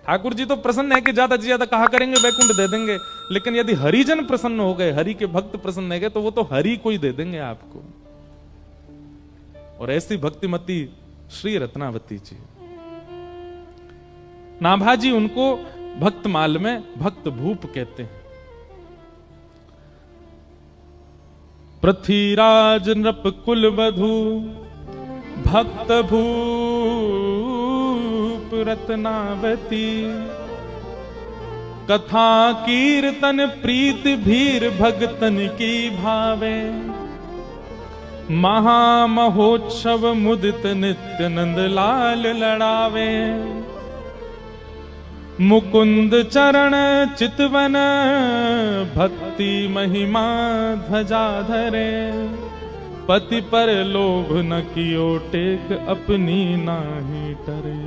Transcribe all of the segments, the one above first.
ठाकुर जी तो प्रसन्न है कि ज्यादा से ज्यादा कहा करेंगे वैकुंठ दे देंगे, लेकिन यदि हरिजन प्रसन्न हो गए, हरि के भक्त प्रसन्न हो गए, तो वो तो हरि को ही दे देंगे आपको। और ऐसी भक्तिमती श्री रत्नावती जी, नाभाजी उनको भक्तमाल में भक्त भूप कहते हैं। पृथ्वीराज नृप कुल वधु भक्त भूप रत्नावती, कथा कीर्तन प्रीत भीर भगतन की भावे, महामहोत्सव मुदित नित्य नंद लाल लड़ावे, मुकुंद चरण चितवन भक्ति महिमा ध्वजा धरे, पति पर लोभ न कियो टेक अपनी नाही टरे,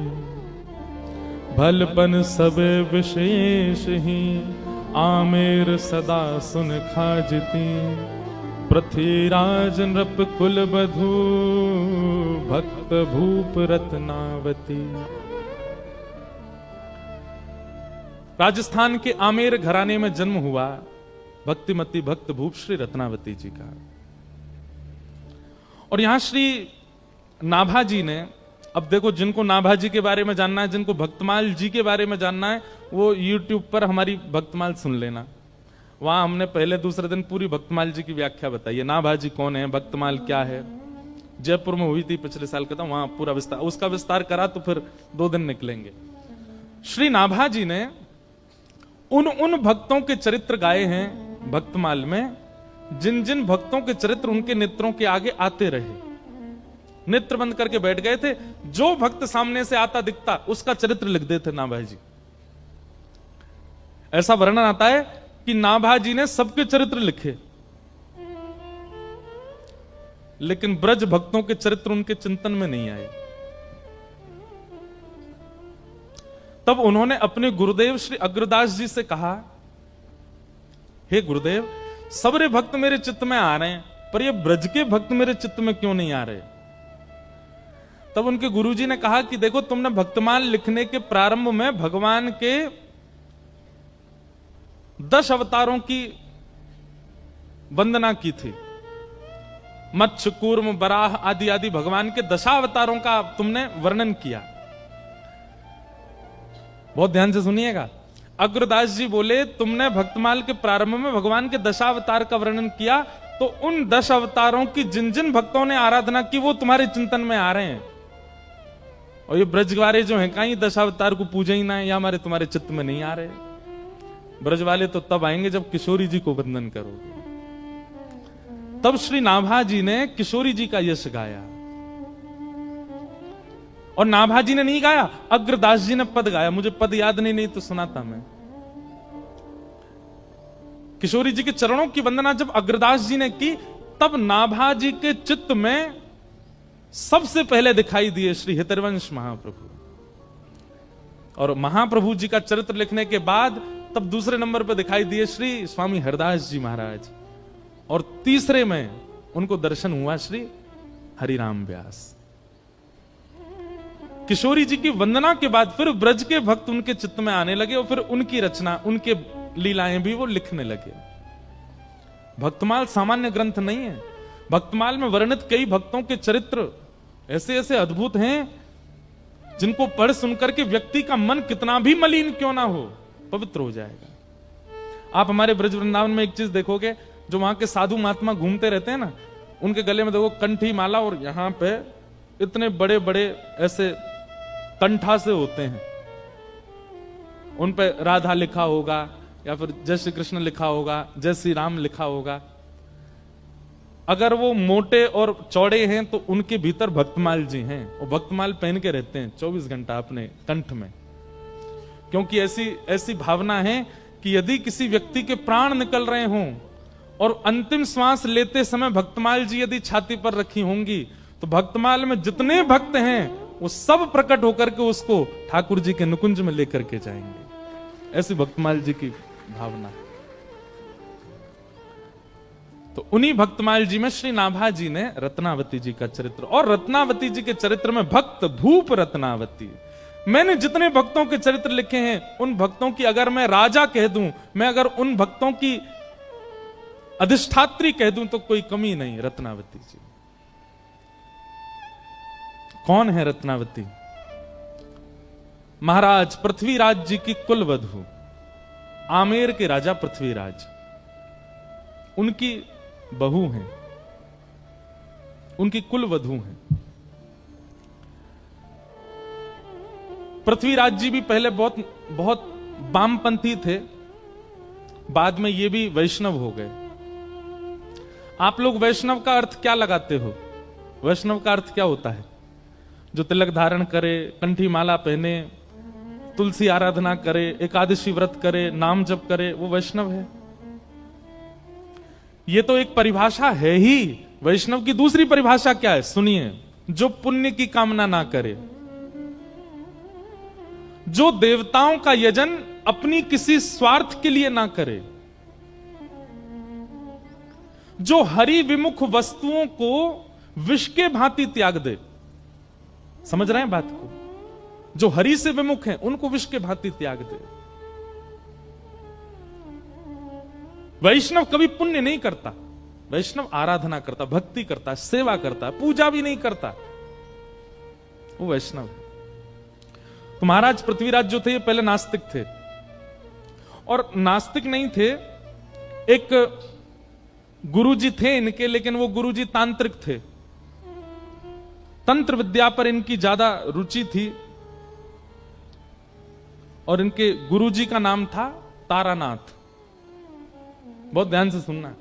भलपन सब विशेष ही आमेर सदा सुन खाजती, पृथ्वीराज नृप कुल वधु भक्त भूप रत्नावती। राजस्थान के आमेर घराने में जन्म हुआ भक्तिमती भक्त भूप श्री रत्नावती जी का। और यहां श्री नाभाजी ने, अब देखो जिनको नाभाजी के बारे में जानना है, जिनको भक्तमाल जी के बारे में जानना है, वो YouTube पर हमारी भक्तमाल सुन लेना। वहां हमने पहले दूसरे दिन पूरी भक्तमाल जी की व्याख्या बताई है। नाभाजी कौन है, भक्तमाल क्या है, जयपुर में हुई थी पिछले साल का, वहां पूरा विस्तार, उसका विस्तार करा तो फिर 2 दिन निकलेंगे। श्री नाभाजी ने उन भक्तों के चरित्र गाए हैं भक्तमाल में, जिन जिन भक्तों के चरित्र उनके नेत्रों के आगे आते रहे, नेत्र बंद करके बैठ गए थे, जो भक्त सामने से आता दिखता उसका चरित्र लिख देते नाभाजी। ऐसा वर्णन आता है कि नाभाजी ने सबके चरित्र लिखे, लेकिन ब्रज भक्तों के चरित्र उनके चिंतन में नहीं आए। तब उन्होंने अपने गुरुदेव श्री अग्रदास जी से कहा, हे गुरुदेव, सबरे भक्त मेरे चित्त में आ रहे हैं, पर ये ब्रज के भक्त मेरे चित्त में क्यों नहीं आ रहे? तब उनके गुरुजी ने कहा कि देखो, तुमने भक्तमाल लिखने के प्रारंभ में भगवान के 10 अवतारों की वंदना की थी। मत्स्य, कूर्म, बराह आदि आदि भगवान के 10 अवतारों का तुमने वर्णन किया। बहुत ध्यान से सुनिएगा। अग्रदास जी बोले, तुमने भक्तमाल के प्रारंभ में भगवान के 10 अवतार का वर्णन किया, तो उन 10 अवतारों की जिन जिन भक्तों ने आराधना की वो तुम्हारे चिंतन में आ रहे हैं। और ये ब्रज वाले जो हैं, कहीं 10 अवतार को पूजे ही ना है, या हमारे तुम्हारे चित्त में नहीं आ रहे। ब्रज वाले तो तब आएंगे जब किशोरी जी को वंदन करोगे। तब श्री नाभाजी ने किशोरी जी का यश गाया, और नाभाजी ने नहीं गाया, अग्रदास जी ने पद गाया। मुझे पद याद नहीं तो सुनाता मैं। किशोरी जी के चरणों की वंदना जब अग्रदास जी ने की, तब नाभाजी के चित्त में सबसे पहले दिखाई दिए श्री हितरवंश महाप्रभु। और महाप्रभु जी का चरित्र लिखने के बाद तब दूसरे नंबर पर दिखाई दिए श्री स्वामी हरदास जी महाराज, और तीसरे में उनको दर्शन हुआ श्री हरिराम व्यास। किशोरी जी की वंदना के बाद फिर ब्रज के भक्त उनके चित्त में आने लगे, और फिर उनकी रचना, उनके लीलाएं भी वो लिखने लगे। भक्तमाल सामान्य ग्रंथ नहीं है। भक्तमाल में वर्णित कई भक्तों के चरित्र ऐसे ऐसे अद्भुत हैं, जिनको पढ़ सुनकर के व्यक्ति का मन कितना भी मलिन क्यों ना हो, पवित्र हो जाएगा। आप हमारे ब्रज वृंदावन में एक चीज देखोगे, जो वहां के साधु महात्मा घूमते रहते हैं ना, उनके गले में देखो कंठी माला, और यहां पे इतने बड़े बड़े ऐसे कंठा से होते हैं, उन पे राधा लिखा होगा, या फिर जय श्री कृष्ण लिखा होगा, जय श्री राम लिखा होगा। अगर वो मोटे और चौड़े हैं तो उनके भीतर भक्तमाल जी हैं, और भक्तमाल पहन के रहते हैं 24 घंटा अपने कंठ में, क्योंकि ऐसी भावना है कि यदि किसी व्यक्ति के प्राण निकल रहे हों और अंतिम श्वास लेते समय भक्तमाल जी यदि छाती पर रखी होंगी, तो भक्तमाल में जितने भक्त हैं वो सब प्रकट होकर के उसको ठाकुर जी के नुकुंज में लेकर के जाएंगे। ऐसी भक्तमाल जी की भावना। तो उन्हीं भक्तमाल जी में श्री नाभाजी ने रत्नावती जी का चरित्र, और रत्नावती जी के चरित्र में भक्त भूप रत्नावती, मैंने जितने भक्तों के चरित्र लिखे हैं, उन भक्तों की अगर मैं राजा कह दूं, मैं अगर उन भक्तों की अधिष्ठात्री कह दूं, तो कोई कमी नहीं। रत्नावती जी कौन है? रत्नावती महाराज पृथ्वीराज जी की कुलवधू, आमेर के राजा पृथ्वीराज, उनकी बहू हैं, उनकी कुलवधू हैं। पृथ्वीराज जी भी पहले बहुत बहुत वामपंथी थे, बाद में ये भी वैष्णव हो गए। आप लोग वैष्णव का अर्थ क्या लगाते हो? वैष्णव का अर्थ क्या होता है? जो तिलक धारण करे, कंठी माला पहने, तुलसी आराधना करे, एकादशी व्रत करे, नाम जप करे, वो वैष्णव है। ये तो एक परिभाषा है ही। वैष्णव की दूसरी परिभाषा क्या है? सुनिए, जो पुण्य की कामना ना करे, जो देवताओं का यजन अपनी किसी स्वार्थ के लिए ना करे, जो हरि विमुख वस्तुओं को विष के भांति त्याग दे। समझ रहे हैं बात को? जो हरि से विमुख हैं, उनको विष के भांति त्याग दे। वैष्णव कभी पुण्य नहीं करता। वैष्णव आराधना करता, भक्ति करता, सेवा करता, पूजा भी नहीं करता, वो वैष्णव है। तो महाराज पृथ्वीराज जो थे, ये पहले नास्तिक थे, और नास्तिक नहीं थे। एक गुरुजी थे इनके, लेकिन वो गुरुजी तांत्रिक थे। तंत्र विद्या पर इनकी ज्यादा रुचि थी, और इनके गुरुजी का नाम था तारानाथ। बहुत ध्यान से सुनना।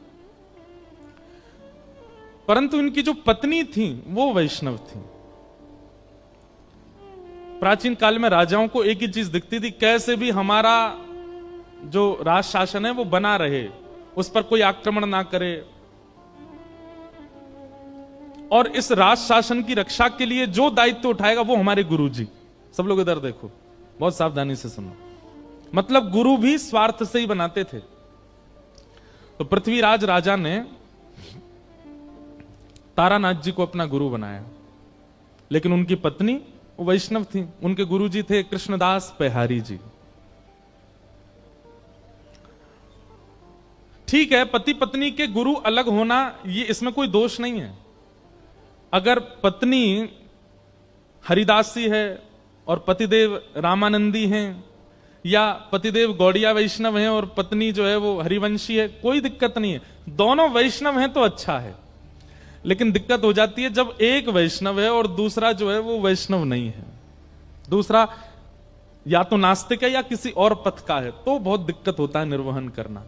परंतु इनकी जो पत्नी थी, वो वैष्णव थी। प्राचीन काल में राजाओं को एक ही चीज दिखती थी, कैसे भी हमारा जो राज शासन है वो बना रहे, उस पर कोई आक्रमण ना करे, और इस राज शासन की रक्षा के लिए जो दायित्व उठाएगा वो हमारे गुरुजी। सब लोग इधर देखो, बहुत सावधानी से सुनो। मतलब गुरु भी स्वार्थ से ही बनाते थे। तो पृथ्वीराज राजा ने तारानाथ जी को अपना गुरु बनाया, लेकिन उनकी पत्नी वैष्णव थी। उनके गुरुजी थे कृष्णदास पेहारी जी। ठीक है, पति पत्नी के गुरु अलग होना, ये इसमें कोई दोष नहीं है। अगर पत्नी हरिदासी है और पतिदेव रामानंदी हैं, या पतिदेव गौड़िया वैष्णव हैं और पत्नी जो है वो हरिवंशी है, कोई दिक्कत नहीं है। दोनों वैष्णव हैं तो अच्छा है। लेकिन दिक्कत हो जाती है जब एक वैष्णव है और दूसरा जो है वो वैष्णव नहीं है, दूसरा या तो नास्तिक है या किसी और पथ का है, तो बहुत दिक्कत होता है निर्वहन करना।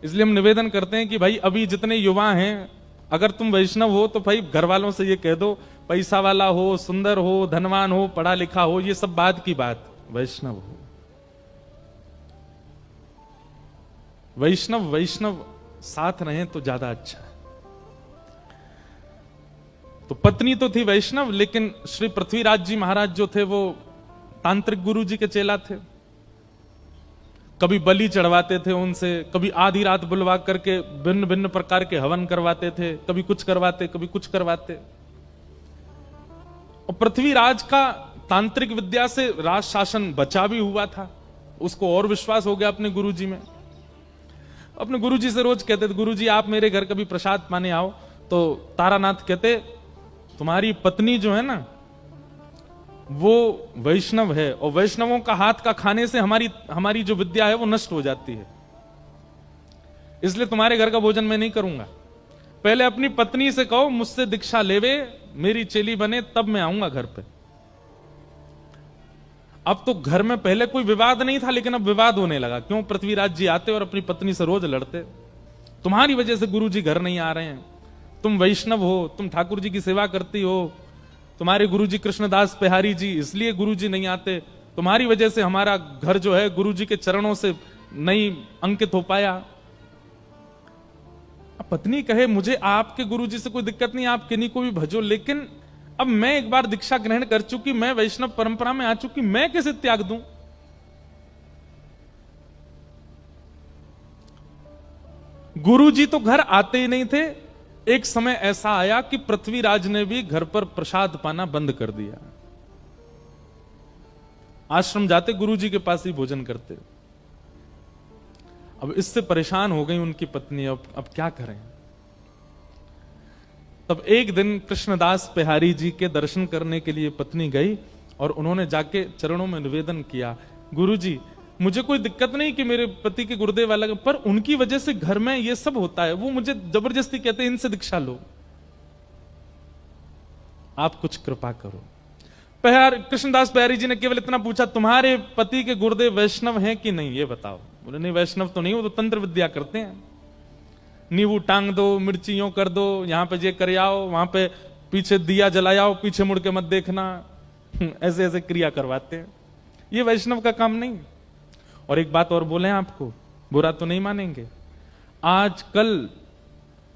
इसलिए हम निवेदन करते हैं कि भाई अभी जितने युवा हैं, अगर तुम वैष्णव हो तो भाई घर वालों से ये कह दो, पैसा वाला हो, सुंदर हो, धनवान हो, पढ़ा लिखा हो, ये सब बाद की बात, वैष्णव हो। वैष्णव वैष्णव साथ रहे तो ज्यादा अच्छा है। तो पत्नी तो थी वैष्णव, लेकिन श्री पृथ्वीराज जी महाराज जो थे वो तांत्रिक गुरु जी के चेला थे। कभी बलि चढ़वाते थे उनसे, कभी आधी रात बुलवा करके भिन्न भिन्न प्रकार के हवन करवाते थे, कभी कुछ करवाते, कभी कुछ करवाते। और पृथ्वीराज का तांत्रिक विद्या से राज शासन बचा भी हुआ था। उसको और विश्वास हो गया अपने गुरुजी में। अपने गुरुजी से रोज कहते थे, गुरुजी आप मेरे घर कभी प्रसाद पाने आओ। तो तारानाथ कहते, तुम्हारी पत्नी जो है ना वो वैष्णव है, और वैष्णवों का हाथ का खाने से हमारी जो विद्या है वो नष्ट हो जाती है, इसलिए तुम्हारे घर का भोजन मैं नहीं करूंगा। पहले अपनी पत्नी से कहो मुझसे दीक्षा लेवे, मेरी चेली बने, तब मैं आऊंगा घर पे। अब तो घर में पहले कोई विवाद नहीं था, लेकिन अब विवाद होने लगा। क्यों? पृथ्वीराज जी आते और अपनी पत्नी से रोज लड़ते, तुम्हारी वजह से गुरु जी घर नहीं आ रहे हैं, तुम वैष्णव हो, तुम ठाकुर जी की सेवा करती हो, तुम्हारे गुरुजी कृष्णदास पेहारी जी इसलिए गुरुजी नहीं आते, तुम्हारी वजह से हमारा घर जो है गुरुजी के चरणों से नहीं अंकित हो पाया। अब पत्नी कहे मुझे आपके गुरुजी से कोई दिक्कत नहीं, आप किन्हीं को भी भजो, लेकिन अब मैं एक बार दीक्षा ग्रहण कर चुकी, मैं वैष्णव परंपरा में आ चुकी, मैं कैसे त्याग दूं? गुरुजी तो घर आते ही नहीं थे। एक समय ऐसा आया कि पृथ्वीराज ने भी घर पर प्रसाद पाना बंद कर दिया। आश्रम जाते, गुरुजी के पास ही भोजन करते। अब इससे परेशान हो गई उनकी पत्नी, अब क्या करें। तब एक दिन कृष्णदास बिहारी जी के दर्शन करने के लिए पत्नी गई और उन्होंने जाके चरणों में निवेदन किया, गुरुजी मुझे कोई दिक्कत नहीं कि मेरे पति के गुर्दे वाला, पर उनकी वजह से घर में ये सब होता है, वो मुझे जबरदस्ती कहते हैं इनसे दीक्षा लो, आप कुछ कृपा करो। कृष्णदास बिहारी जी ने केवल इतना पूछा, तुम्हारे पति के गुर्दे वैष्णव हैं कि नहीं, ये बताओ। बोले नहीं वैष्णव तो नहीं, वो तो तंत्र विद्या करते हैं, नींबू टांग दो, मिर्ची यूं कर दो, यहां पे ये कर आओ, वहां पे पीछे दिया जलाओ, पीछे मुड़ के मत देखना, ऐसे ऐसे क्रिया करवाते हैं, ये वैष्णव का काम नहीं। और एक बात और बोले आपको, बुरा तो नहीं मानेंगे, आजकल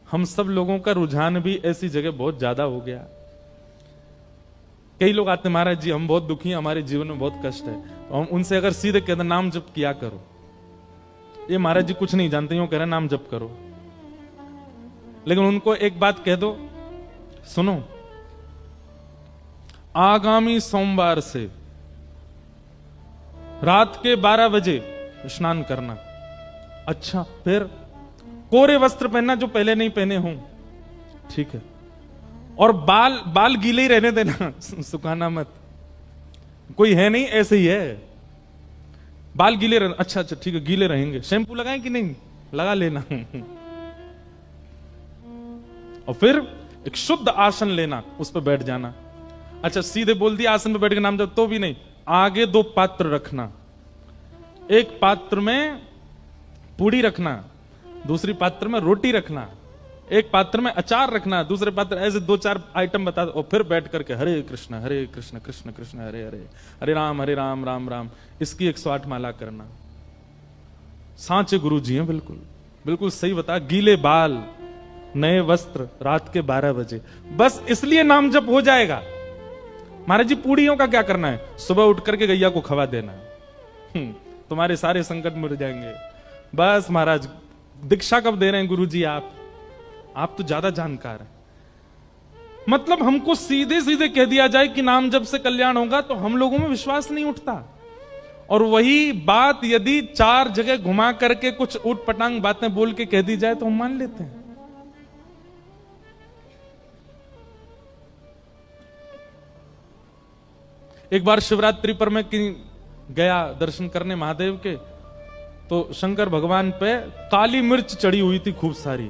हम सब लोगों का रुझान भी ऐसी जगह बहुत ज्यादा हो गया। कई लोग आते, महाराज जी हम बहुत दुखी हैं, हमारे जीवन में बहुत कष्ट है, तो हम उनसे अगर सीधे कहते नाम जप किया करो, ये महाराज जी कुछ नहीं जानते, यूं कह रहे नाम जप करो। लेकिन उनको एक बात कह दो, सुनो आगामी सोमवार से रात के 12 बजे स्नान करना। अच्छा, फिर कोरे वस्त्र पहनना जो पहले नहीं पहने हों, ठीक है, और बाल गीले ही रहने देना, सुखाना मत, कोई है नहीं ऐसे ही है, बाल गीले रहना। अच्छा ठीक है, गीले रहेंगे, शैम्पू लगाएं कि नहीं, लगा लेना। और फिर एक शुद्ध आसन लेना, उस पर बैठ जाना। अच्छा सीधे बोल दिया आसन पे बैठ के नाम जब, तो भी नहीं, आगे 2 पात्र रखना, एक पात्र में पूड़ी रखना, दूसरी पात्र में रोटी रखना, एक पात्र में अचार रखना, दूसरे पात्र, ऐसे 2-4 आइटम बता दो, और फिर बैठ करके हरे कृष्ण कृष्ण कृष्ण हरे हरे, हरे राम राम राम, इसकी 108 माला करना। सांचे गुरु जी हैं, बिल्कुल बिल्कुल सही बता, गीले बाल, नए वस्त्र, रात के 12 बजे, बस इसलिए नाम जप हो जाएगा। महाराज जी पूड़ियों का क्या करना है, सुबह उठ करके गैया को खवा देना, तुम्हारे सारे संकट मिट जाएंगे। बस महाराज, दीक्षा कब दे रहे हैं गुरु जी आप तो ज्यादा जानकार हैं। मतलब हमको सीधे सीधे कह दिया जाए कि नाम जप से कल्याण होगा, तो हम लोगों में विश्वास नहीं उठता। और वही बात यदि 4 जगह घुमा करके कुछ उठ पटांग बातें बोल के कह दी जाए तो हम मान लेते हैं। एक बार शिवरात्रि पर मैं गया दर्शन करने महादेव के, तो शंकर भगवान पे काली मिर्च चढ़ी हुई थी खूब सारी।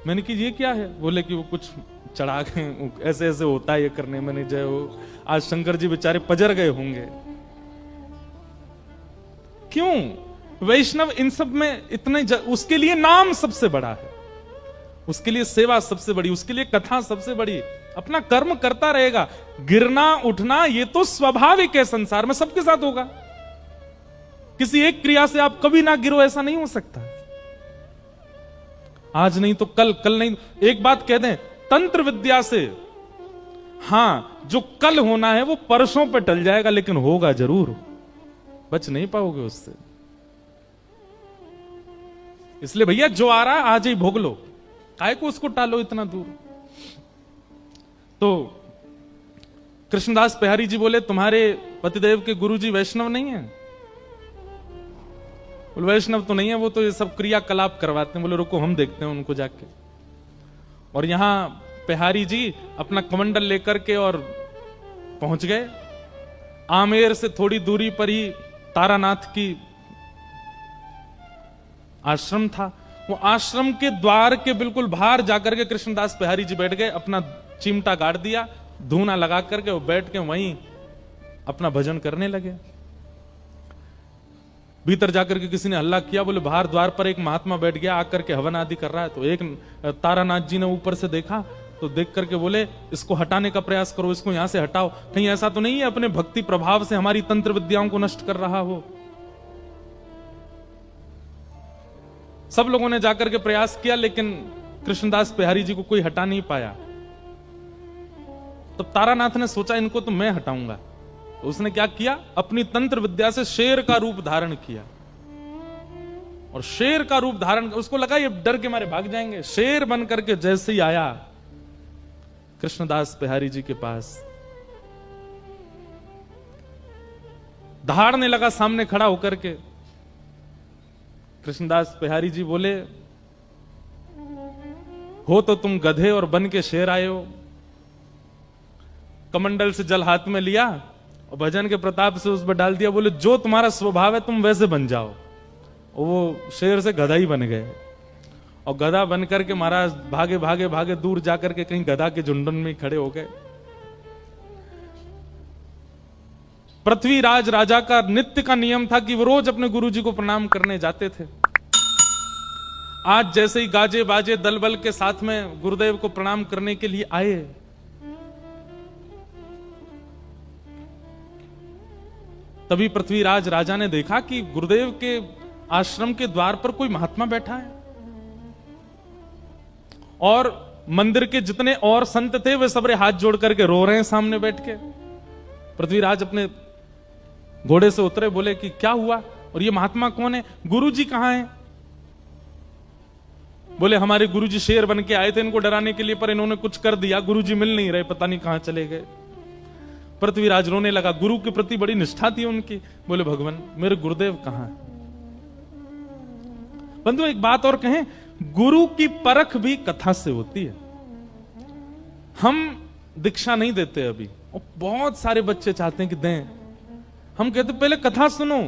मैंने कि ये क्या है, बोले कि वो कुछ चढ़ा गए, ऐसे ऐसे होता है ये करने। मैंने जय हो, आज शंकर जी बेचारे पजर गए होंगे। क्यों? वैष्णव इन सब में इतने उसके लिए नाम सबसे बड़ा है, उसके लिए सेवा सबसे बड़ी, उसके लिए कथा सबसे बड़ी। अपना कर्म करता रहेगा, गिरना उठना ये तो स्वाभाविक है, संसार में सबके साथ होगा। किसी एक क्रिया से आप कभी ना गिरो, ऐसा नहीं हो सकता। आज नहीं तो कल, कल नहीं। एक बात कह दें, तंत्र विद्या से हां जो कल होना है वो परसों पे टल जाएगा, लेकिन होगा जरूर, बच नहीं पाओगे उससे। इसलिए भैया जो आ रहा है आज ही भोग लो, काहे को उसको टालो इतना दूर। तो कृष्णदास बिहारी जी बोले, तुम्हारे पतिदेव के गुरुजी वैष्णव नहीं है? बोले वैष्णव तो नहीं है, वो तो ये सब क्रियाकलाप करवाते हैं। बोले रुको हम देखते हैं उनको जाके। और यहां बिहारी जी अपना कमंडल लेकर के और पहुंच गए। आमेर से थोड़ी दूरी पर ही तारानाथ की आश्रम था। वो आश्रम के द्वार के बिल्कुल बाहर जाकर के कृष्णदास बिहारी जी बैठ गए, अपना चिमटा गाड़ दिया, धूना लगा करके वो बैठ के वहीं अपना भजन करने लगे। भीतर जाकर के किसी ने हल्ला किया, बोले बाहर द्वार पर एक महात्मा बैठ गया, आकर के हवन आदि कर रहा है। तो एक तारानाथ जी ने ऊपर से देखा, तो देख करके बोले इसको हटाने का प्रयास करो, इसको यहां से हटाओ, कहीं ऐसा तो नहीं है अपने भक्ति प्रभाव से हमारी तंत्र विद्याओं को नष्ट कर रहा हो। सब लोगों ने जाकर के प्रयास किया, लेकिन कृष्णदास बिहारी जी को कोई हटा नहीं पाया। तब तारानाथ ने सोचा इनको तो मैं हटाऊंगा। तो उसने क्या किया, अपनी तंत्र विद्या से शेर का रूप धारण किया। और शेर का रूप धारण, उसको लगा ये डर के मारे भाग जाएंगे। शेर बन करके जैसे ही आया कृष्णदास बिहारी जी के पास, दहाड़ने लगा सामने खड़ा होकर के। कृष्णदास बिहारी जी बोले, हो तो तुम गधे और बन के शेर आए हो। कमंडल से जल हाथ में लिया और भजन के प्रताप से उस पर डाल दिया। बोले जो तुम्हारा स्वभाव है तुम वैसे बन जाओ। और वो शेर से गधा ही बन गए। और गधा बन करके महाराज भागे भागे भागे दूर जाकर के कहीं गधा के झुंडन में खड़े हो गए। पृथ्वीराज राजा का नित्य का नियम था कि वो रोज अपने गुरुजी को प्रणाम करने जाते थे। आज जैसे ही गाजे बाजे दल बल के साथ में गुरुदेव को प्रणाम करने के लिए आए, तभी पृथ्वीराज राजा ने देखा कि गुरुदेव के आश्रम के द्वार पर कोई महात्मा बैठा है और मंदिर के जितने और संत थे वे सबरे हाथ जोड़ करके रो रहे हैं सामने बैठ के। पृथ्वीराज अपने घोड़े से उतरे, बोले कि क्या हुआ और ये महात्मा कौन है, गुरुजी कहां हैं? बोले हमारे गुरुजी शेर बन के आए थे इनको डराने के लिए, पर इन्होंने कुछ कर दिया, गुरुजी मिल नहीं रहे, पता नहीं कहां चले गए। पृथ्वीराज रोने लगा। गुरु के प्रति बड़ी निष्ठा थी उनकी। बोले भगवान मेरे गुरुदेव कहां है? बंधु एक बात और कहें, गुरु की परख भी कथा से होती है। हम दीक्षा नहीं देते अभी, और बहुत सारे बच्चे चाहते हैं कि दें। हम कहते पहले कथा सुनो,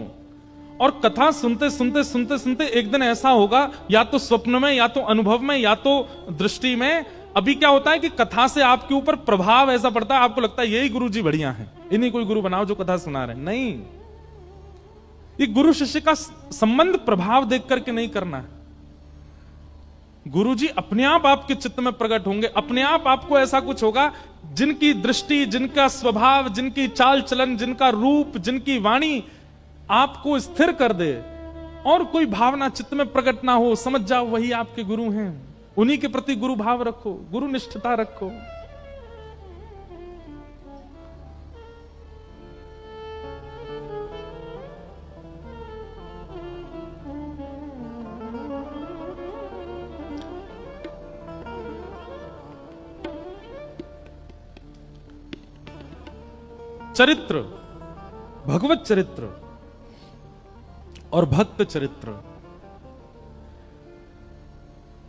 और कथा सुनते सुनते सुनते सुनते एक दिन ऐसा होगा, या तो स्वप्न में, या तो अनुभव में, या तो दृष्टि में। अभी क्या होता है कि कथा से आपके ऊपर प्रभाव ऐसा पड़ता है, आपको लगता है यही गुरुजी बढ़िया है, इन्हीं कोई गुरु बनाओ जो कथा सुना रहे। नहीं, ये गुरु शिष्य का संबंध प्रभाव देख करके नहीं करना है। गुरुजी अपने आप आपके चित्त में प्रकट होंगे, अपने आप आपको ऐसा कुछ होगा जिनकी दृष्टि, जिनका स्वभाव, जिनकी चाल चलन, जिनका रूप, जिनकी वाणी आपको स्थिर कर दे, और कोई भावना चित्त में प्रकट ना हो, समझ जाओ वही आपके गुरु हैं। उन्हीं के प्रति गुरु भाव रखो, गुरु निष्ठता रखो। चरित्र, भगवत चरित्र और भक्त चरित्र,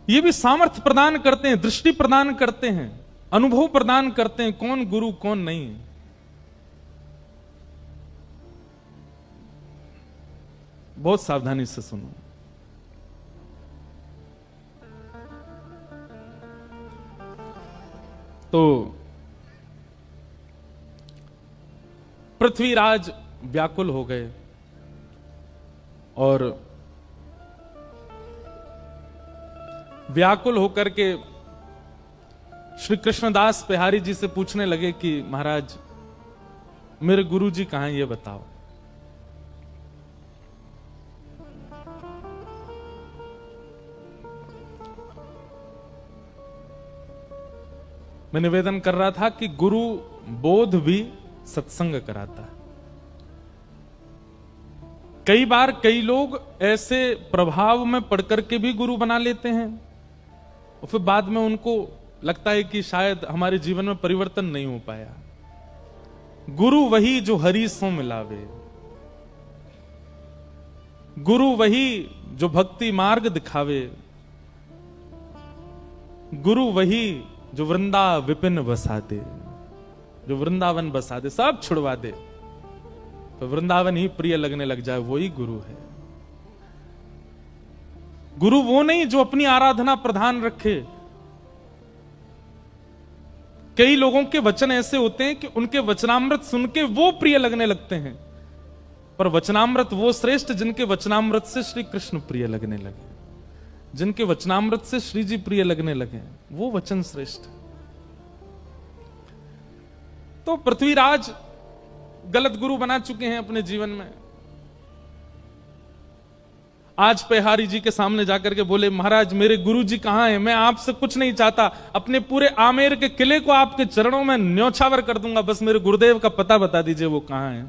ये भी सामर्थ्य प्रदान करते हैं, दृष्टि प्रदान करते हैं, अनुभव प्रदान करते हैं, कौन गुरु कौन नहीं। बहुत सावधानी से सुनो। तो पृथ्वीराज व्याकुल हो गए और व्याकुल होकर के श्री कृष्णदास बिहारी जी से पूछने लगे कि महाराज मेरे गुरुजी कहां हैं, ये बताओ। मैं निवेदन कर रहा था कि गुरु बोध भी सत्संग कराता है। कई बार कई लोग ऐसे प्रभाव में पढ़ करके भी गुरु बना लेते हैं, और फिर बाद में उनको लगता है कि शायद हमारे जीवन में परिवर्तन नहीं हो पाया। गुरु वही जो हरि सो मिलावे, गुरु वही जो भक्ति मार्ग दिखावे, गुरु वही जो वृंदा विपिन बसा दे, जो वृंदावन बसा दे, सब छुड़वा दे, तो वृंदावन ही प्रिय लगने लग जाए, वही गुरु है। गुरु वो नहीं जो अपनी आराधना प्रधान रखे। कई लोगों के वचन ऐसे होते हैं कि उनके वचनामृत सुन के वो प्रिय लगने लगते हैं, पर वचनामृत वो श्रेष्ठ जिनके वचनामृत से श्री कृष्ण प्रिय लगने लगे, जिनके वचनामृत से श्री जी प्रिय लगने लगे, वो वचन श्रेष्ठ। तो पृथ्वीराज गलत गुरु बना चुके हैं अपने जीवन में। आज बिहारी जी के सामने जाकर के बोले महाराज मेरे गुरु जी कहां हैं, मैं आपसे कुछ नहीं चाहता, अपने पूरे आमेर के किले को आपके चरणों में न्योछावर कर दूंगा, बस मेरे गुरुदेव का पता बता दीजिए वो कहां है।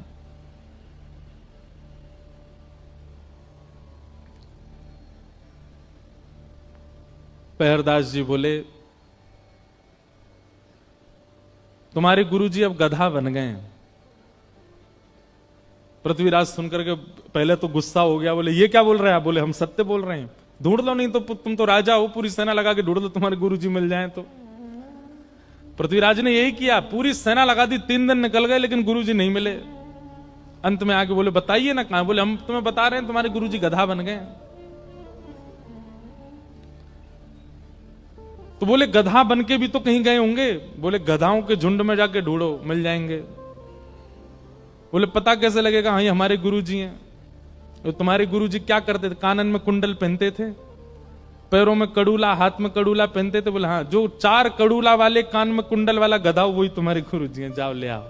पहरदास जी बोले तुम्हारे गुरुजी अब गधा बन गए हैं, पृथ्वीराज सुनकर के पहले तो गुस्सा हो गया, बोले ये क्या बोल रहे हैं आप? बोले हम सत्य बोल रहे हैं, ढूंढ लो, नहीं तो तुम तो राजा हो, पूरी सेना लगा के ढूंढ लो, तुम्हारे गुरुजी मिल जाएं तो। पृथ्वीराज ने यही किया, पूरी सेना लगा दी, 3 दिन निकल गए लेकिन गुरुजी नहीं मिले। अंत में आके बोले बताइए ना कहां? बोले हम तुम्हें बता रहे हैं, तुम्हारे गुरुजी गधा बन गए। तो बोले गधा बन के भी तो कहीं गए होंगे। बोले गधाओं के झुंड में जाके ढूंढो, मिल जाएंगे। बोले पता कैसे लगेगा? हाँ, ये हमारे गुरुजी हैं। तो तुम्हारे गुरुजी क्या करते थे? कानन में कुंडल पहनते थे, पैरों में कड़ूला, हाथ में कड़ूला पहनते थे। बोले हाँ, जो 4 कड़ूला वाले कान में कुंडल वाला गधा वही तुम्हारे गुरुजी हैं, जाओ ले आओ।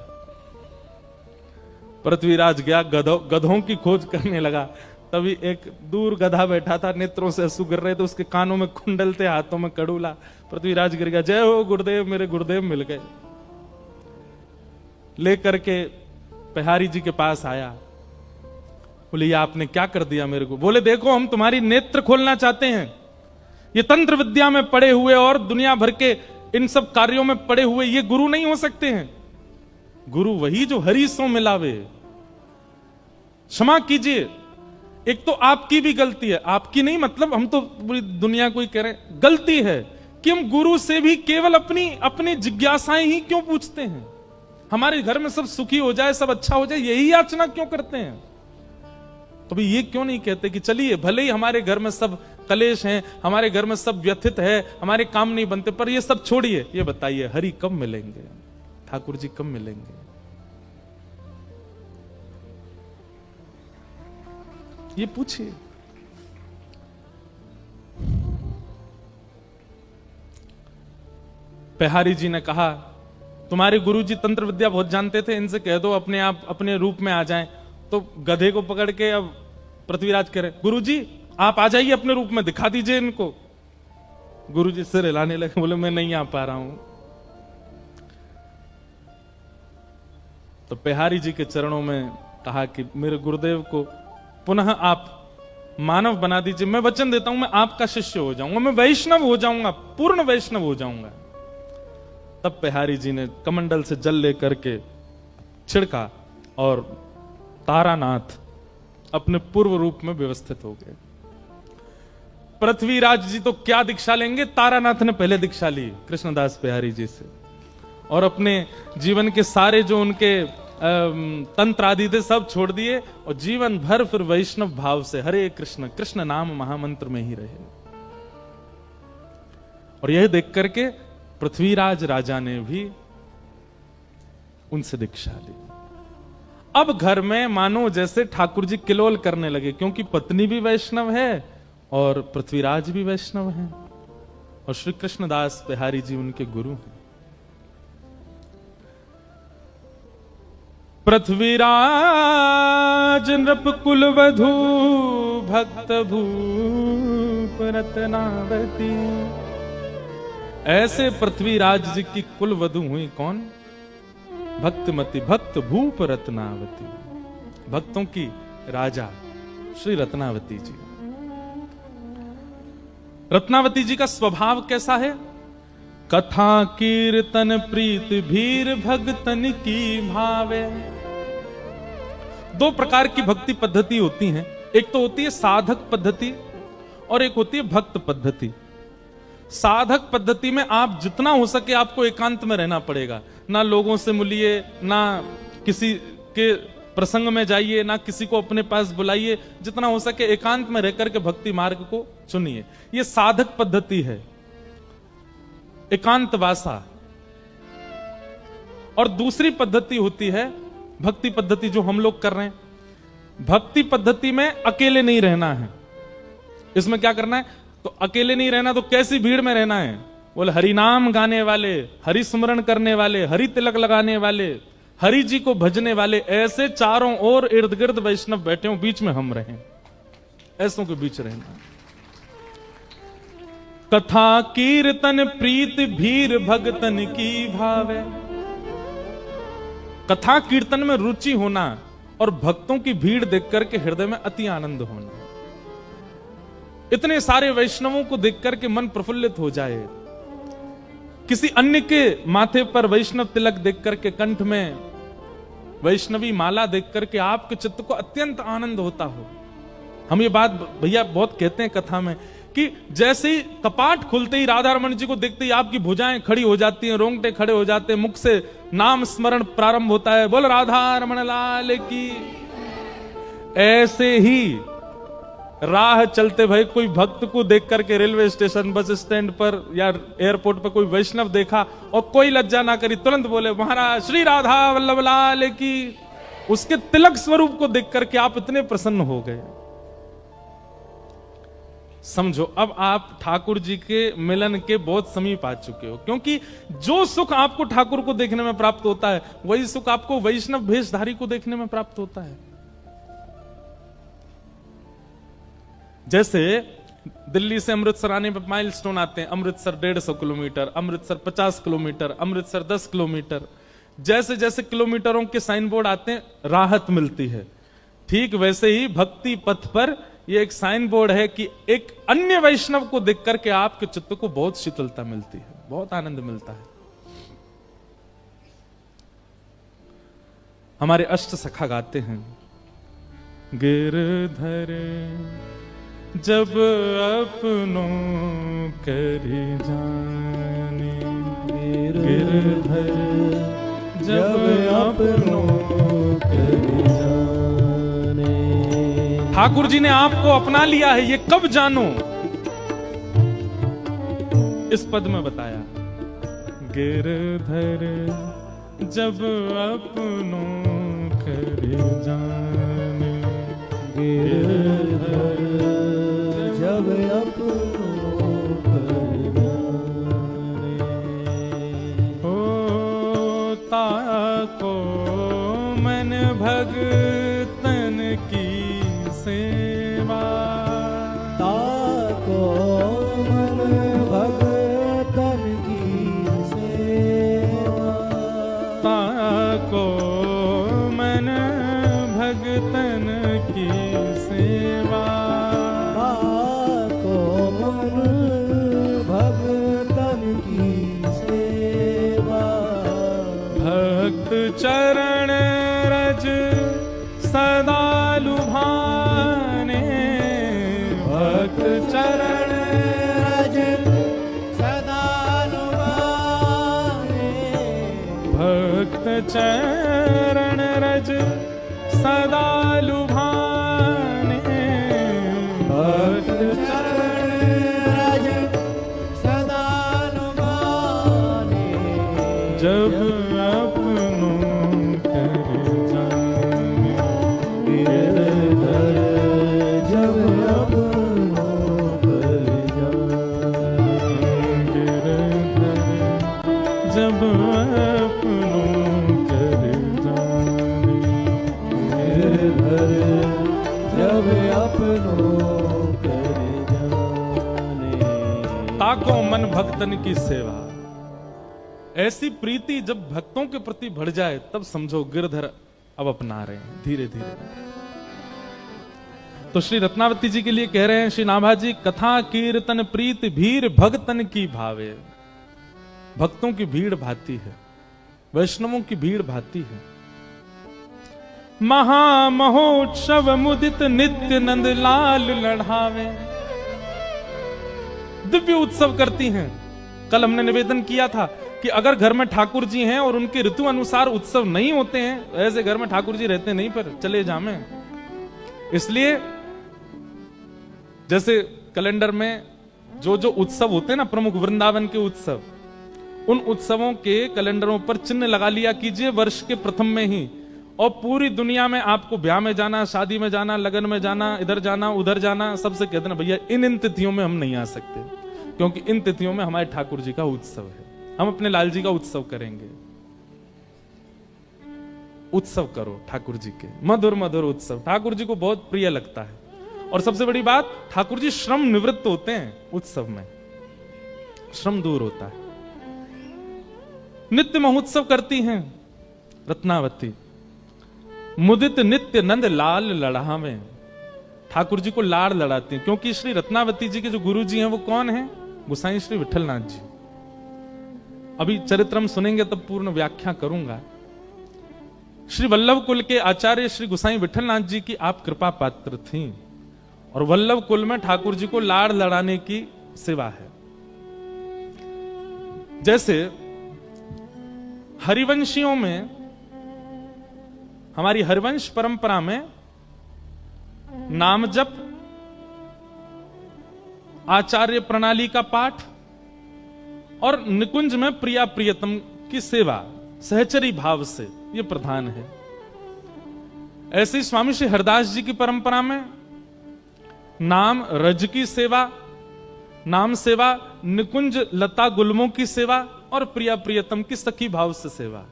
पृथ्वीराज गया, गधों की खोज करने लगा। तभी एक दूर गधा बैठा था, नेत्रों से आंसू गिर रहे थे, उसके कानों में कुंडल थे, हाथों में कड़ूला। पृथ्वीराज गिर गया, जय हो गुरुदेव, मेरे गुरुदेव मिल गए। लेकर के पेहारी जी के पास आया। बोले ये आपने क्या कर दिया मेरे को? बोले देखो, हम तुम्हारी नेत्र खोलना चाहते हैं। ये तंत्र विद्या में पड़े हुए और दुनिया भर के इन सब कार्यों में पड़े हुए ये गुरु नहीं हो सकते हैं। गुरु वही जो हरि सो मिलावे। क्षमा कीजिए, एक तो आपकी भी गलती है, आपकी नहीं मतलब हम तो पूरी दुनिया को ही कह रहे हैं, गलती है कि हम गुरु से भी केवल अपनी जिज्ञासाएं ही क्यों पूछते हैं। हमारे घर में सब सुखी हो जाए, सब अच्छा हो जाए, यही याचना क्यों करते हैं? तो भी ये क्यों नहीं कहते कि चलिए भले ही हमारे घर में सब कलेश हैं, हमारे घर में सब व्यथित है, हमारे काम नहीं बनते, पर ये सब छोड़िए, ये बताइए हरि कब मिलेंगे, ठाकुर जी कब मिलेंगे? ये पूछिए। पेहारी जी ने कहा तुम्हारे गुरुजी तंत्र विद्या बहुत जानते थे, इनसे कह दो अपने आप अपने रूप में आ जाएं। तो गधे को पकड़ के अब पृथ्वीराज कह रहे गुरुजी आप आ जाइए अपने रूप में, दिखा दीजिए इनको। गुरुजी सिर हिलाने लगे, बोले मैं नहीं आ पा रहा हूं। तो पेहारी जी के चरणों में कहा कि मेरे गुरुदेव को पुनः आप मानव बना दीजिए, मैं वचन देता हूं मैं आपका शिष्य हो जाऊंगा, मैं वैष्णव हो जाऊंगा, पूर्ण वैष्णव हो जाऊंगा। तब पेहारी जी ने कमंडल से जल लेकर के छिड़का और तारानाथ अपने पूर्व रूप में व्यवस्थित हो गए। पृथ्वीराज जी तो क्या दीक्षा लेंगे, तारानाथ ने पहले दीक्षा ली कृष्णदास पेहारी जी से, और अपने जीवन के सारे जो उनके तंत्र आदि थे सब छोड़ दिए और जीवन भर फिर वैष्णव भाव से हरे कृष्ण कृष्ण नाम महामंत्र में ही रहे। और यह देख करके पृथ्वीराज राजा ने भी उनसे दीक्षा ली। अब घर में मानो जैसे ठाकुर जी किलोल करने लगे, क्योंकि पत्नी भी वैष्णव है और पृथ्वीराज भी वैष्णव है और श्री कृष्णदास बिहारी जी उनके गुरु हैं। पृथ्वीराज नृप कुल वधू भक्त भूप रत्नावती। ऐसे पृथ्वीराज जी की कुल वधू हुई कौन? भक्तमती, भक्त भूप रत्नावती, भक्तों की राजा श्री रत्नावती जी। रत्नावती जी का स्वभाव कैसा है? कथा कीर्तन प्रीत भीर भगतन की भावे। 2 प्रकार की भक्ति पद्धति होती हैं, एक तो होती है साधक पद्धति और एक होती है भक्त पद्धति। साधक पद्धति में आप जितना हो सके आपको एकांत में रहना पड़ेगा, ना लोगों से मिलिए, ना किसी के प्रसंग में जाइए, ना किसी को अपने पास बुलाइए, जितना हो सके एकांत में रहकर के भक्ति मार्ग को चुनिए। यह साधक पद्धति है, एकांत वासा। और दूसरी पद्धति होती है भक्ति पद्धति जो हम लोग कर रहे हैं। भक्ति पद्धति में अकेले नहीं रहना है। इसमें क्या करना है? तो अकेले नहीं रहना, तो कैसी भीड़ में रहना है? बोले हरि नाम गाने वाले, हरि स्मरण करने वाले, हरि तिलक लगाने वाले, हरि जी को भजने वाले, ऐसे चारों ओर इर्द गिर्द वैष्णव बैठे हो, बीच में हम रहें, ऐसों के बीच रहना। कथा कीर्तन प्रीत भीर भगतन की भावे। कथा कीर्तन में रुचि होना और भक्तों की भीड़ देख करके हृदय में अति आनंद होना। इतने सारे वैष्णवों को देख करके मन प्रफुल्लित हो जाए। किसी अन्य के माथे पर वैष्णव तिलक देख करके, कंठ में वैष्णवी माला देख करके आपके चित्त को अत्यंत आनंद होता हो। हम ये बात भैया बहुत कहते हैं कथा में कि जैसे ही कपाट खुलते ही राधा रमन जी को देखते ही आपकी भुजाएं खड़ी हो जाती हैं, रोंगटे खड़े हो जाते हैं, मुख से नाम स्मरण प्रारंभ होता है, बोल राधा रमन लाल की। ऐसे ही राह चलते भाई कोई भक्त को देख करके रेलवे स्टेशन, बस स्टैंड पर या एयरपोर्ट पर कोई वैष्णव देखा और कोई लज्जा ना करी, तुरंत बोले महाराज श्री राधा वल्लभ लाल की। उसके तिलक स्वरूप को देख करके आप इतने प्रसन्न हो गए। समझो अब आप ठाकुर जी के मिलन के बहुत समीप आ चुके हो, क्योंकि जो सुख आपको ठाकुर को देखने में प्राप्त होता है वही सुख आपको वैष्णव भेषधारी को देखने में प्राप्त होता है। जैसे दिल्ली से अमृतसर आने पर माइलस्टोन आते हैं, Amritsar 150 kilometre, Amritsar 50 kilometre, Amritsar 10 kilometre. जैसे जैसे किलोमीटरों के साइन बोर्ड आते हैं राहत मिलती है। ठीक वैसे ही भक्ति पथ पर यह एक साइन बोर्ड है कि एक अन्य वैष्णव को देख करके आपके चित्त को बहुत शीतलता मिलती है, बहुत आनंद मिलता है। हमारे अष्ट सखा गाते हैं, गिरधर जब अपनों करी जाने, गिरधर जब अपनों करी जाने। ठाकुर जी ने आपको अपना लिया है, ये कब जानो? इस पद में बताया, गिरधर जब अपनों करी जाने, गिरधर जब अपनों करी जाने। होता को मन भगतन की सेवा, ताको मन भगतन की सेवा, ताको मन भगतन की सेवा, ताको मन भगतन की सेवा। भक्त चरण रज सदा लुभाने, भक्त चरण रज सदा लुभाने, भक्त चरण रज सदा लुभाने, भक्त चरण रज सदा लुभाने। जब अपनों कर जाने, गिरधर जब अपनों कर जाने, गिरधर जब अपनों कर जाने, गिरधर जब अपनों कर जाने। ताको मन भक्तन की सेवा। ऐसी प्रीति जब भक्तों के प्रति बढ़ जाए तब समझो गिरधर अब अपना रहे हैं धीरे धीरे। तो श्री रत्नावती जी के लिए कह रहे हैं श्री नाभा जी, कथा कीर्तन प्रीत भीर भक्तन की भावे। भक्तों की भीड़ भाती है, वैष्णवों की भीड़ भाती है। महामहोत्सव मुदित नित्य नंद लाल लढ़ावे। दिव्य उत्सव करती हैं। कल हमने निवेदन किया था कि अगर घर में ठाकुर जी हैं और उनके ऋतु अनुसार उत्सव नहीं होते हैं, ऐसे घर में ठाकुर जी रहते नहीं पर चले जामे। इसलिए जैसे कैलेंडर में जो जो उत्सव होते हैं ना, प्रमुख वृंदावन के उत्सव, उन उत्सवों के कैलेंडरों पर चिन्ह लगा लिया कीजिए वर्ष के प्रथम में ही। और पूरी दुनिया में आपको ब्याह में जाना, शादी में जाना, लगन में जाना, इधर जाना उधर जाना, सबसे कहते ना भैया इन तिथियों में हम नहीं आ सकते, क्योंकि इन तिथियों में हमारे ठाकुर जी का उत्सव है, हम अपने लाल जी का उत्सव करेंगे। उत्सव करो ठाकुर जी के, मधुर मधुर उत्सव ठाकुर जी को बहुत प्रिय लगता है। और सबसे बड़ी बात, ठाकुर जी श्रम निवृत्त होते हैं उत्सव में, श्रम दूर होता है। नित्य महोत्सव करती हैं रत्नावती। मुदित नित्य नंद लाल लड़ावे। ठाकुर जी को लाड़ लड़ाती हैं, क्योंकि श्री रत्नावती जी के जो गुरु जी हैं वो कौन हैं? गोसाई श्री विठलनाथ जी। अभी चरित्रम सुनेंगे तब पूर्ण व्याख्या करूंगा। श्री वल्लभ कुल के आचार्य श्री गोसाई विठलनाथ जी की आप कृपा पात्र थी, और वल्लभ कुल में ठाकुर जी को लाड़ लड़ाने की सेवा है। जैसे हरिवंशियों में, हमारी हरिवंश परंपरा में नाम जप, आचार्य प्रणाली का पाठ और निकुंज में प्रिया प्रियतम की सेवा सहचरी भाव से ये प्रधान है। ऐसे ही स्वामी श्री हरदास जी की परंपरा में नाम रज की सेवा, नाम सेवा, निकुंज लता गुलमों की सेवा और प्रिया प्रियतम की सखी भाव से सेवा।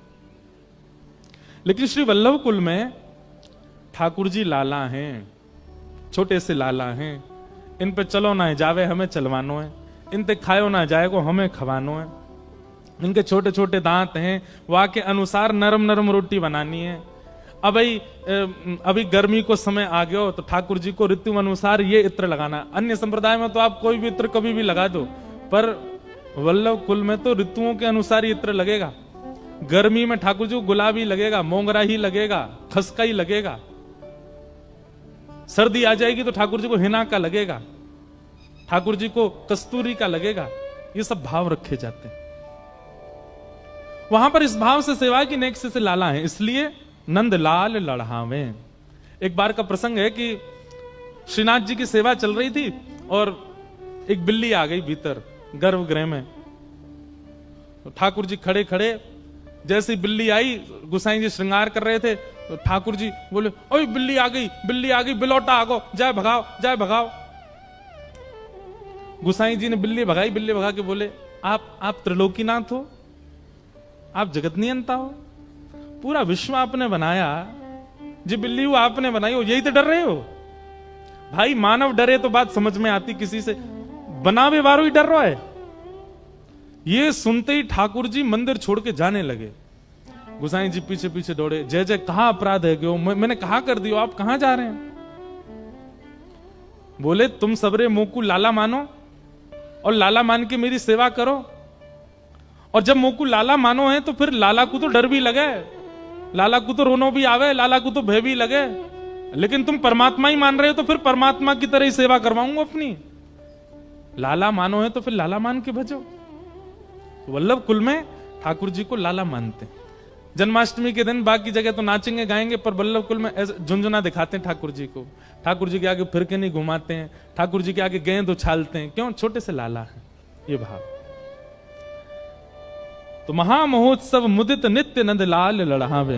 लेकिन श्री वल्लभ कुल में ठाकुर जी लाला हैं, छोटे से लाला हैं। इन पे चलो ना जावे हमें चलवानो है, इन पे खायो ना जाए को हमें खवानो है। इनके छोटे छोटे दांत हैं, वहां के अनुसार नरम नरम रोटी बनानी है। अभी गर्मी को समय आ गया तो ठाकुर जी को ऋतु अनुसार ये इत्र लगाना। अन्य संप्रदाय में तो आप कोई भी इत्र कभी भी लगा दो, पर वल्लभ कुल में तो ऋतुओं के अनुसार ये इत्र लगेगा। गर्मी में ठाकुर जी को गुलाबी लगेगा, मोंगरा ही लगेगा, खसका ही लगेगा। सर्दी आ जाएगी तो ठाकुर जी को हिना का लगेगा, ठाकुर जी को कस्तूरी का लगेगा। ये सब भाव रखे जाते हैं वहां पर। इस भाव से सेवा की नेक से लाला है, इसलिए नंद लाल लड़ावे। एक बार का प्रसंग है कि श्रीनाथ जी की सेवा चल रही थी और एक बिल्ली आ गई भीतर गर्भगृह में। तो ठाकुर जी खड़े खड़े, जैसी बिल्ली आई, गुसाई जी श्रृंगार कर रहे थे तो ठाकुर जी बोले, ओए बिल्ली आ गई, बिल्ली आ गई, बिलौटा आगो, जाए भगाओ, जाए भगाओ। गुसाई जी ने बिल्ली भगाई, बिल्ली भगा के बोले, आप त्रिलोकीनाथ हो, आप जगत नियंता हो, पूरा विश्व आपने बनाया, जी बिल्ली वो आपने बनाई हो, यही तो डर रहे हो। भाई मानव डरे तो बात समझ में आती, किसी से बनावे वारो ही डर रहा है। ये सुनते ही ठाकुर जी मंदिर छोड़ के जाने लगे। गुसाई जी पीछे पीछे दौड़े, जय जय कहा अपराध है क्यों, मैंने कहा कर दियो, आप कहां जा रहे हैं? बोले तुम सबरे मुंह को लाला मानो और लाला मान के मेरी सेवा करो, और जब मुंह को लाला मानो है तो फिर लाला को तो डर भी लगे, लाला को तो रोनो भी आवे, लाला को तो भय भी लगे। लेकिन तुम परमात्मा ही मान रहे हो तो फिर परमात्मा की तरह ही सेवा करवाऊंगा अपनी। लाला मानो है तो फिर लाला मान के भजो। वल्लभ कुल में ठाकुर जी को लाला मानते। जन्माष्टमी के दिन बाकी जगह तो नाचेंगे गाएंगे, पर वल्लभ कुल में ऐसे झुंझुना दिखाते हैं ठाकुर जी को। ठाकुर जी के आगे फिर के नहीं घुमाते हैं, ठाकुर जी के आगे गेंद उछालते हैं। क्यों? छोटे से लाला है, ये भाव। तो महामहोत्सव मुदित नित्य नंद लाल लड़ावे,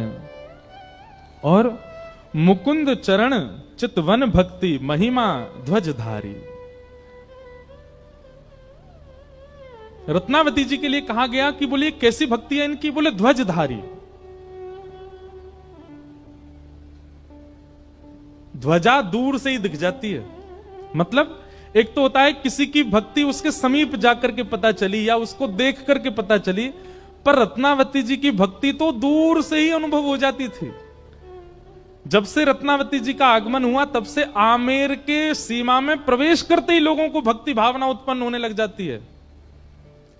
और मुकुंद चरण चितवन भक्ति महिमा ध्वजधारी। रत्नावती जी के लिए कहा गया कि बोलिए कैसी भक्ति है इनकी, बोले ध्वजधारी। ध्वजा दूर से ही दिख जाती है। मतलब एक तो होता है किसी की भक्ति उसके समीप जाकर के पता चली या उसको देख करके पता चली, पर रत्नावती जी की भक्ति तो दूर से ही अनुभव हो जाती थी। जब से रत्नावती जी का आगमन हुआ तब से आमेर के सीमा में प्रवेश करते ही लोगों को भक्ति भावना उत्पन्न होने लग जाती है।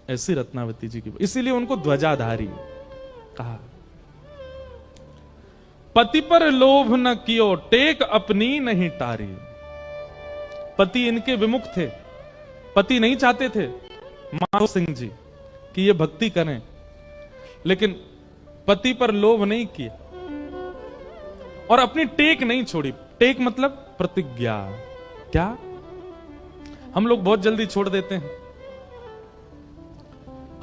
ऐसी रत्नावती जी की, इसीलिए उनको ध्वजाधारी कहा। पति पर लोभ न कियो टेक अपनी नहीं टारी। पति इनके विमुख थे, पति नहीं चाहते थे माधो सिंह जी कि ये भक्ति करें, लेकिन पति पर लोभ नहीं किया और अपनी टेक नहीं छोड़ी। टेक मतलब प्रतिज्ञा। क्या हम लोग बहुत जल्दी छोड़ देते हैं।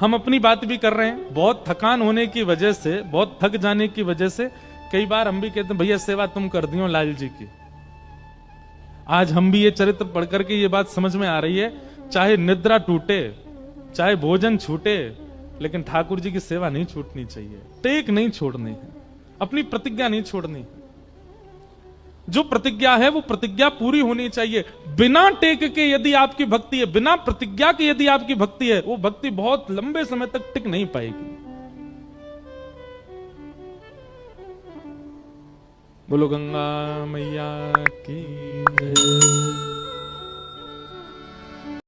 हम अपनी बात भी कर रहे हैं, बहुत थकान होने की वजह से, बहुत थक जाने की वजह से कई बार हम भी कहते हैं भैया सेवा तुम कर दियो लाल जी की। आज हम भी ये चरित्र पढ़ करके ये बात समझ में आ रही है, चाहे निद्रा टूटे, चाहे भोजन छूटे, लेकिन ठाकुर जी की सेवा नहीं छूटनी चाहिए। टेक नहीं छोड़नी है, अपनी प्रतिज्ञा नहीं छोड़नी। जो प्रतिज्ञा है वो प्रतिज्ञा पूरी होनी चाहिए। बिना टेक के यदि आपकी भक्ति है, बिना प्रतिज्ञा के यदि आपकी भक्ति है, वो भक्ति बहुत लंबे समय तक टिक नहीं पाएगी। बोलो गंगा मैया की जय।